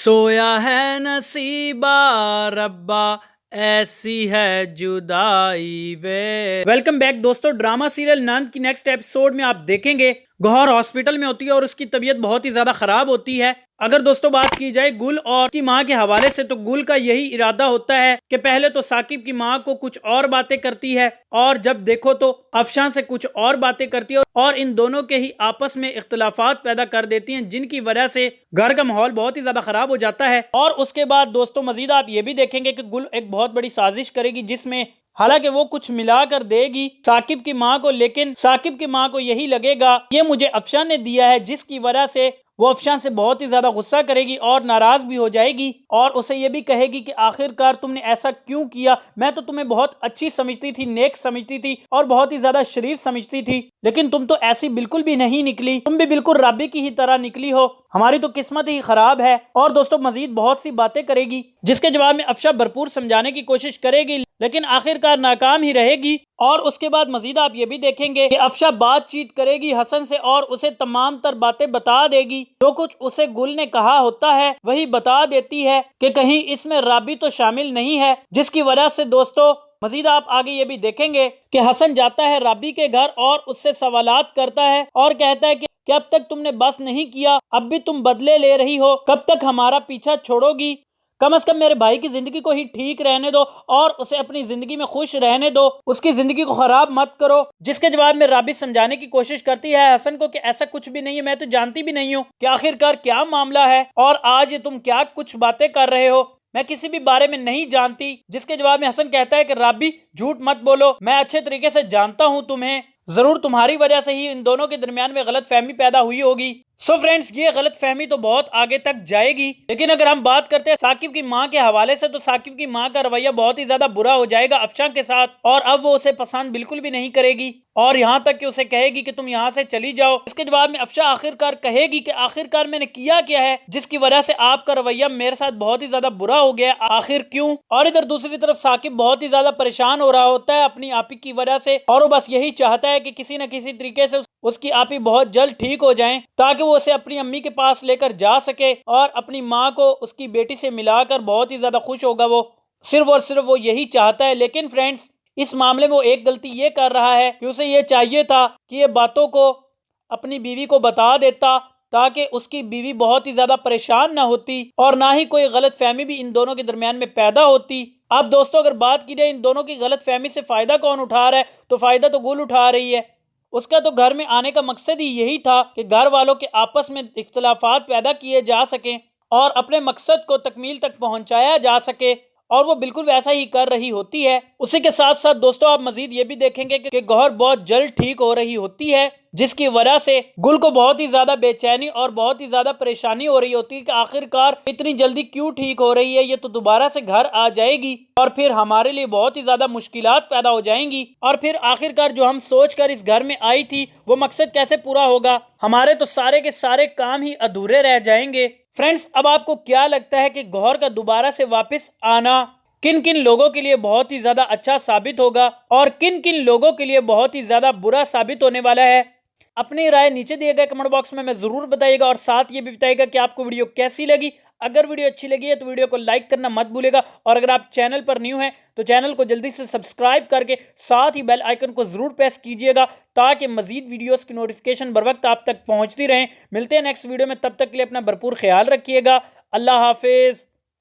सोया है नसीबा रब्बा ऐसी है जुदाई वे। वेलकम बैक दोस्तों। ड्रामा सीरियल नंद की नेक्स्ट एपिसोड में आप देखेंगे गौहर हॉस्पिटल में होती है और उसकी तबीयत बहुत ही ज्यादा खराब होती है। अगर दोस्तों बात की जाए गुल और की माँ के हवाले से, तो गुल का यही इरादा होता है कि पहले तो साकिब की माँ को कुछ और बातें करती है और जब देखो तो अफशान से कुछ और बातें करती है और इन दोनों के ही आपस में इख्तिलाफात पैदा कर देती हैं, जिनकी वजह से घर का माहौल बहुत ही ज्यादा खराब हो जाता है। और उसके बाद दोस्तों मजीद आप ये भी देखेंगे कि गुल एक बहुत बड़ी साजिश करेगी, जिसमें हालांकि वो कुछ मिला कर देगी साकिब की माँ को, लेकिन साकिब की माँ को यही लगेगा ये मुझे अफशान ने दिया है, जिसकी वजह से वो अफशान से बहुत ही ज्यादा गुस्सा करेगी और नाराज भी हो जाएगी और उसे ये भी कहेगी कि आखिरकार तुमने ऐसा क्यों किया। मैं तो तुम्हें बहुत अच्छी समझती थी, नेक समझती थी और बहुत ही ज्यादा शरीफ समझती थी, लेकिन तुम तो ऐसी बिल्कुल भी नहीं निकली, तुम भी बिल्कुल राबी की ही तरह निकली हो, हमारी तो किस्मत ही खराब है। और दोस्तों मजीद बहुत सी बातें करेगी, जिसके जवाब में अफशा भरपूर समझाने की कोशिश करेगी, लेकिन आखिरकार नाकाम ही रहेगी। और उसके बाद मजीद आप ये भी देखेंगे कि अफशा बातचीत करेगी हसन से और उसे तमाम तर बातें बता देगी, जो कुछ उसे गुल ने कहा होता है वही बता देती है कि कहीं इसमें राबी तो शामिल नहीं है, जिसकी वजह से दोस्तों मजीद आप आगे ये भी देखेंगे कि हसन जाता है राबी के घर और उससे सवालात करता है और कहता है कि अब तक तुमने बस नहीं किया, अब भी तुम बदले ले रही हो, कब तक हमारा पीछा छोड़ोगी, कम से कम मेरे भाई की जिंदगी को ही ठीक रहने दो और उसे अपनी जिंदगी में खुश रहने दो, उसकी जिंदगी को खराब मत करो। जिसके जवाब में राबी समझाने की कोशिश करती है हसन को कि ऐसा कुछ भी नहीं है, मैं तो जानती भी नहीं हूँ कि आखिरकार क्या मामला है और आज तुम क्या कुछ बातें कर रहे हो, मैं किसी भी बारे में नहीं जानती। जिसके जवाब में हसन कहता है कि राबी झूठ मत बोलो, मैं अच्छे तरीके से जानता हूँ तुम्हें, जरूर तुम्हारी वजह से ही इन दोनों के दरमियान में गलत फहमी पैदा हुई होगी। सो फ्रेंड्स ये गलत फहमी तो बहुत आगे तक जाएगी, लेकिन अगर हम बात करते हैं साकिब की माँ के हवाले से, तो साकिब की माँ का रवैया बहुत ही ज्यादा बुरा हो जाएगा अफशा के साथ और अब वो उसे पसंद बिल्कुल भी नहीं करेगी और यहाँ तक कि उसे कहेगी कि तुम यहाँ से चली जाओ। इसके जवाब में अफशा आखिरकार कहेगी कि आखिरकार मैंने किया क्या है जिसकी वजह से आपका रवैया मेरे साथ बहुत ही ज्यादा बुरा हो गया, आखिर क्यों। और इधर दूसरी तरफ साकिब बहुत ही ज्यादा परेशान हो रहा होता है अपनी आपी की वजह से और वो बस यही चाहता है कि किसी न किसी तरीके से उसकी आपी बहुत जल्द ठीक हो जाएं, ताकि वो उसे अपनी अम्मी के पास लेकर जा सके और अपनी माँ को उसकी बेटी से मिलाकर बहुत ही ज्यादा खुश होगा। वो सिर्फ और सिर्फ वो यही चाहता है। लेकिन फ्रेंड्स इस मामले में वो एक गलती ये कर रहा है कि उसे ये चाहिए था कि ये बातों को अपनी बीवी को बता देता, ताकि उसकी बीवी बहुत ही ज्यादा परेशान ना होती और ना ही कोई गलत फहमी भी इन दोनों के दरमियान में पैदा होती। अब दोस्तों अगर बात की जाए इन दोनों की गलत फहमी से फायदा कौन उठा रहा है, तो फायदा तो गुल उठा रही है। उसका तो घर में आने का मकसद ही यही था कि घर वालों के आपस में इख्तिलाफात पैदा किए जा सकें और अपने मकसद को तकमील तक पहुंचाया जा सके, और वो बिल्कुल वैसा ही कर रही होती है। उसी के साथ साथ दोस्तों आप मजीद ये भी देखेंगे कि गौहर बहुत जल्द ठीक हो रही होती है, जिसकी वजह से गुल को बहुत ही ज्यादा बेचैनी और बहुत ही ज्यादा परेशानी हो रही होती है कि आखिरकार इतनी जल्दी क्यों ठीक हो रही है, ये तो दोबारा से घर आ जाएगी और फिर हमारे लिए बहुत ही ज्यादा मुश्किलात पैदा हो जाएंगी और फिर आखिरकार जो हम सोच कर इस घर में आई थी वो मकसद कैसे पूरा होगा, हमारे तो सारे के सारे काम ही अधूरे रह जाएंगे। फ्रेंड्स अब आपको क्या लगता है कि गौहर का दोबारा से वापस आना किन किन लोगों के लिए बहुत ही ज्यादा अच्छा साबित होगा और किन किन लोगों के लिए बहुत ही ज्यादा बुरा साबित होने वाला है? अपनी राय नीचे दिए गए कमेंट बॉक्स में जरूर बताइएगा और साथ ये भी बताइएगा कि आपको वीडियो कैसी लगी। अगर वीडियो अच्छी लगी है तो वीडियो को लाइक करना मत भूलिएगा और अगर आप चैनल पर न्यू हैं तो चैनल को जल्दी से सब्सक्राइब करके साथ ही बेल आइकन को जरूर प्रेस कीजिएगा, ताकि मजीद वीडियोस की नोटिफिकेशन बर वक्त आप तक पहुंचती रहें। मिलते हैं नेक्स्ट वीडियो में, तब तक के लिए अपना भरपूर ख्याल रखिएगा। अल्लाह हाफिज।